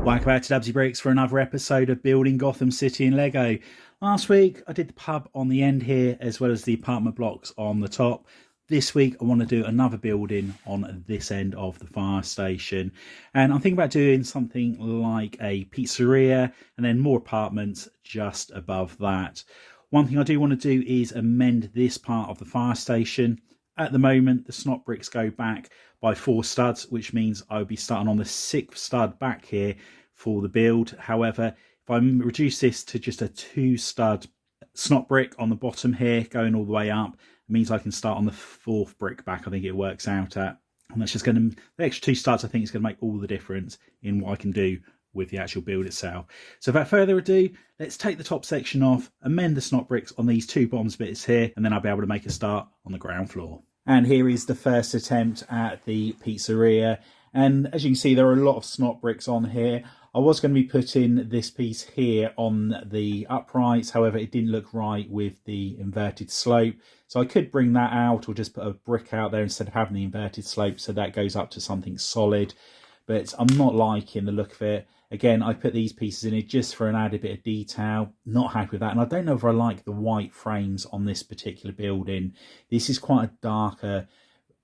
Welcome back to Dubsy Bricks for another episode of Building Gotham City in Lego. Last week I did the pub on the end here as well as the apartment blocks on the top. This week I want to do another building on this end of the fire station. And I'm thinking about doing something like a pizzeria and then more apartments just above that. One thing I do want to do is amend this part of the fire station. At the moment, the snot bricks go back by 4 studs, which means I'll be starting on the 6th stud back here for the build. However, if I reduce this to just a 2 stud snot brick on the bottom here, going all the way up, it means I can start on the 4th brick back, I think it works out at. And that's just going to, the extra 2 studs, I think is going to make all the difference in what I can do with the actual build itself. So without further ado, let's take the top section off, amend the snot bricks on these 2 bottom bits here, and then I'll be able to make a start on the ground floor. And here is the first attempt at the pizzeria. And as you can see, there are a lot of snot bricks on here. I was going to be putting this piece here on the uprights. However, it didn't look right with the inverted slope. So I could bring that out or just put a brick out there instead of having the inverted slope. So that goes up to something solid. But I'm not liking the look of it. Again, I put these pieces in it just for an added bit of detail. Not happy with that. And I don't know if I like the white frames on this particular building. This is quite a darker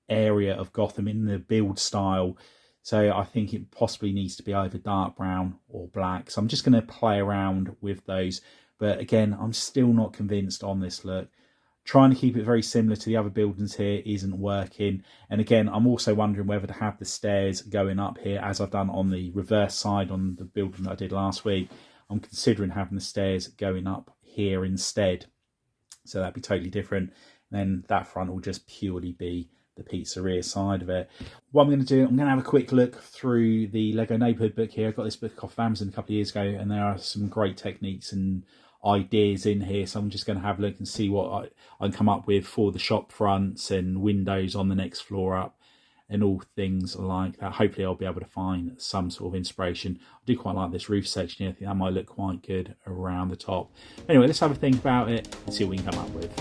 area of Gotham in the build style. So I think it possibly needs to be either dark brown or black. So I'm just going to play around with those. But again, I'm still not convinced on this look. Trying to keep it very similar to the other buildings here isn't working. And again, I'm also wondering whether to have the stairs going up here as I've done on the reverse side on the building that I did last week. I'm considering having the stairs going up here instead. So that'd be totally different. And then that front will just purely be the pizzeria side of it. What I'm going to do, I'm going to have a quick look through the Lego Neighborhood book here. I got this book off Amazon a couple of years ago, and there are some great techniques and ideas in here, so I'm just going to have a look and see what I can come up with for the shop fronts and windows on the next floor up and all things like that. Hopefully I'll be able to find some sort of inspiration. I do quite like this roof section here. I think that might look quite good around the top. Anyway, let's have a think about it and see what we can come up with.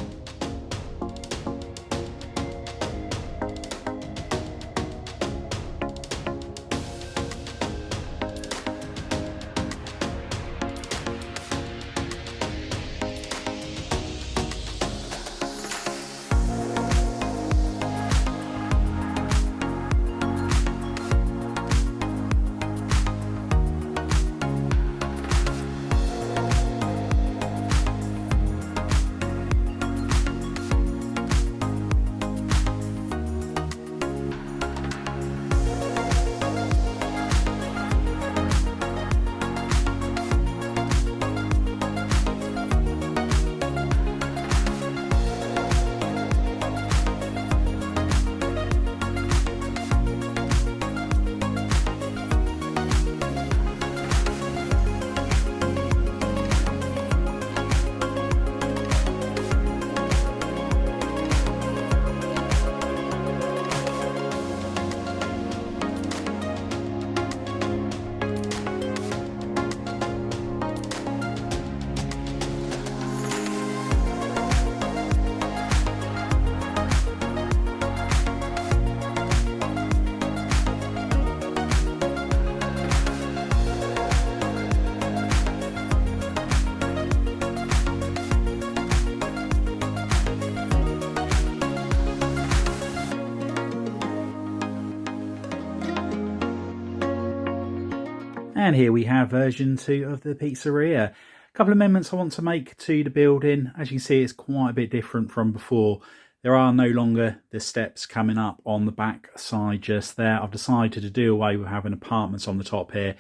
And here we have version 2 of the pizzeria. A couple of amendments I want to make to the building. As you can see, it's quite a bit different from before. There are no longer the steps coming up on the back side just there. I've decided to do away with having apartments on the top here.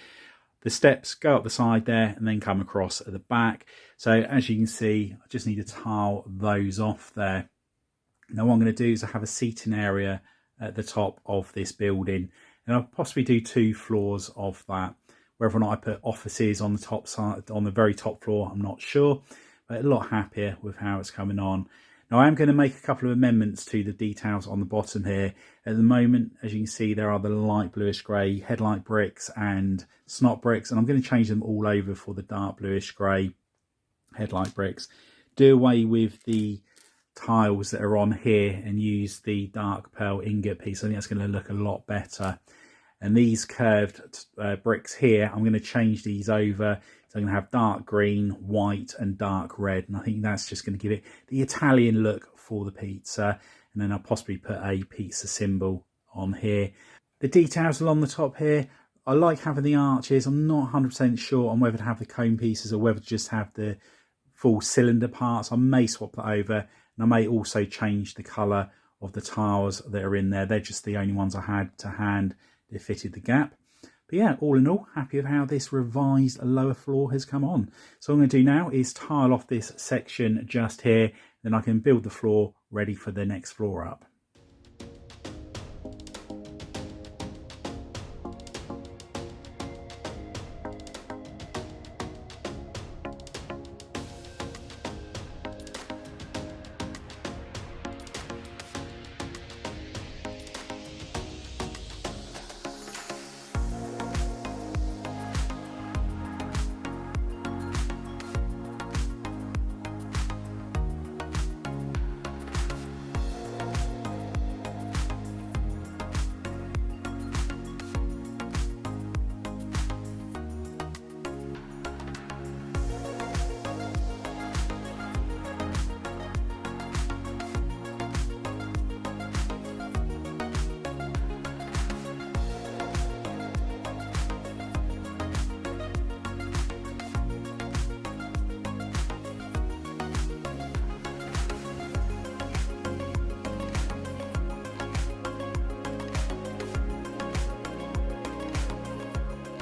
The steps go up the side there and then come across at the back. So as you can see, I just need to tile those off there. Now what I'm going to do is I have a seating area at the top of this building. And I'll possibly do 2 floors of that. Whether or not I put offices on the top side, on the very top floor, I'm not sure. But a lot happier with how it's coming on. Now I am going to make a couple of amendments to the details on the bottom here. At the moment, as you can see, there are the light bluish grey headlight bricks and snot bricks. And I'm going to change them all over for the dark bluish grey headlight bricks. Do away with the tiles that are on here and use the dark pearl ingot piece. I think that's going to look a lot better. And these curved bricks here, I'm going to change these over. So I'm going to have dark green, white and dark red. And I think that's just going to give it the Italian look for the pizza. And then I'll possibly put a pizza symbol on here. The details along the top here, I like having the arches. I'm not 100% sure on whether to have the cone pieces or whether to just have the full cylinder parts. I may swap that over, and I may also change the colour of the tiles that are in there. They're just the only ones I had to hand that fitted the gap. But yeah, all in all, happy with how this revised lower floor has come on. So what I'm going to do now is tile off this section just here, then I can build the floor ready for the next floor up.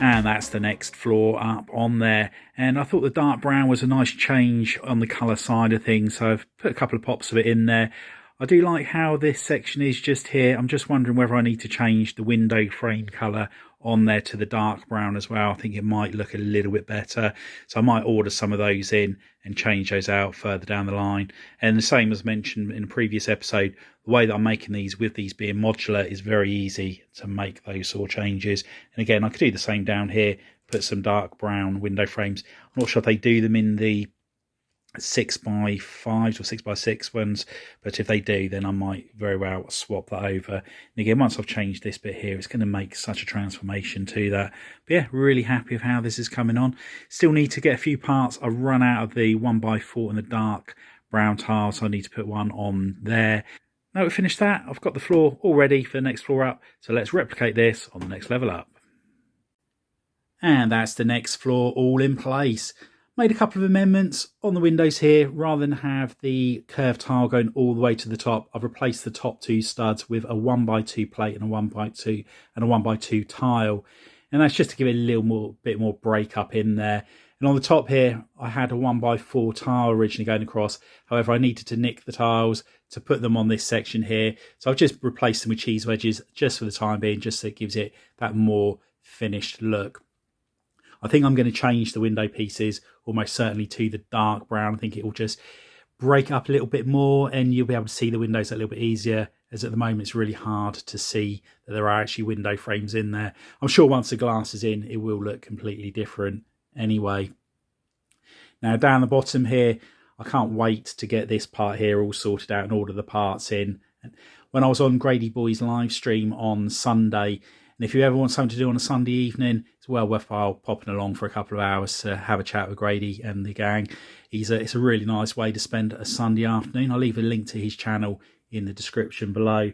And that's the next floor up on there. And I thought the dark brown was a nice change on the colour side of things, so I've put a couple of pops of it in there. I do like how this section is just here. I'm just wondering whether I need to change the window frame colour on there to the dark brown as well. I think it might look a little bit better, so I might order some of those in and change those out further down the line. And the same as mentioned in a previous episode, the way that I'm making these, with these being modular, is very easy to make those sort of changes. And again, I could do the same down here, put some dark brown window frames. I'm not sure if they do them in the 6x5s or 6x6 ones, but if they do, then I might very well swap that over. And again, once I've changed this bit here, it's going to make such a transformation to that. But yeah, really happy with how this is coming on. Still need to get a few parts. I run out of the 1x4 and the dark brown tile, so I need to put one on there. Now we've finished that, I've got the floor all ready for the next floor up, so let's replicate this on the next level up. And that's the next floor all in place. Made a couple of amendments on the windows here. Rather than have the curved tile going all the way to the top, I've replaced the top two studs with a 1x2 plate and a 1x2 and a 1x2 tile. And that's just to give it a little bit more break up in there. And on the top here, I had a 1x4 tile originally going across. However, I needed to nick the tiles to put them on this section here. So I've just replaced them with cheese wedges just for the time being, just so it gives it that more finished look. I think I'm going to change the window pieces almost certainly to the dark brown. I think it will just break up a little bit more and you'll be able to see the windows a little bit easier, as at the moment it's really hard to see that there are actually window frames in there. I'm sure once the glass is in, it will look completely different anyway. Now down the bottom here, I can't wait to get this part here all sorted out and order the parts in. When I was on Grady Boy's live stream on Sunday, and if you ever want something to do on a Sunday evening, it's well worthwhile popping along for a couple of hours to have a chat with Grady and the gang. It's a really nice way to spend a Sunday afternoon. I'll leave a link to his channel in the description below.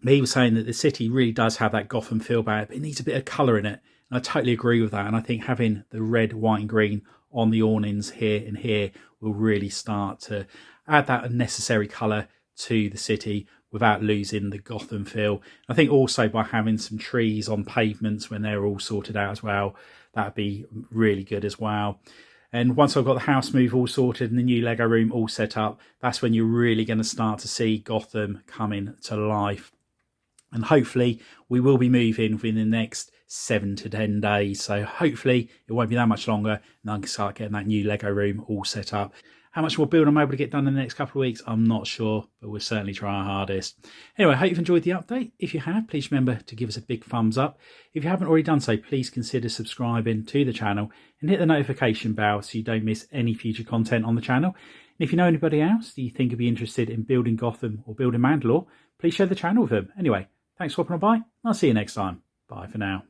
But he was saying that the city really does have that Gotham feel about it, but it needs a bit of colour in it. And I totally agree with that. And I think having the red, white and green on the awnings here and here will really start to add that necessary colour to the city without losing the Gotham feel. I think also by having some trees on pavements when they're all sorted out as well, that'd be really good as well. And once I've got the house move all sorted and the new Lego room all set up, that's when you're really going to start to see Gotham coming to life. And hopefully we will be moving within the next 7 to 10 days. So hopefully it won't be that much longer and I can start getting that new Lego room all set up. How much more build I'm able to get done in the next couple of weeks, I'm not sure, but we'll certainly try our hardest. Anyway, I hope you've enjoyed the update. If you have, please remember to give us a big thumbs up. If you haven't already done so, please consider subscribing to the channel and hit the notification bell so you don't miss any future content on the channel. And if you know anybody else that you think would be interested in building Gotham or building Mandalore, please share the channel with them. Anyway, thanks for popping by. I'll see you next time. Bye for now.